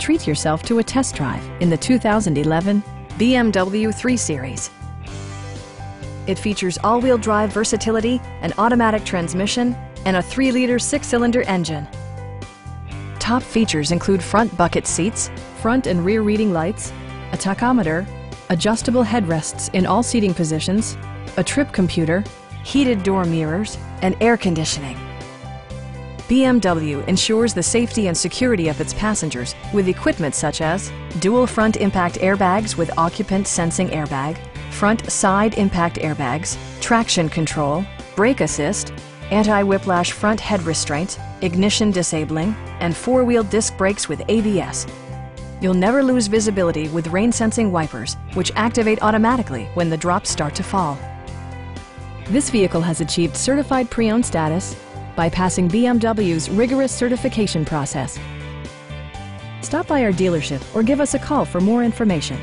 treat yourself to a test drive in the 2011 BMW 3 Series. It features all-wheel drive versatility, an automatic transmission, and a 3-liter 6-cylinder engine. Top features include front bucket seats, front and rear reading lights, a tachometer, adjustable headrests in all seating positions, a trip computer, heated door mirrors, and air conditioning. BMW ensures the safety and security of its passengers with equipment such as dual front impact airbags with occupant sensing airbag, front side impact airbags, traction control, brake assist, anti-whiplash front head restraints, ignition disabling, and 4-wheel disc brakes with ABS. You'll never lose visibility with rain-sensing wipers, which activate automatically when the drops start to fall. This vehicle has achieved certified pre-owned status by passing BMW's rigorous certification process. Stop by our dealership or give us a call for more information.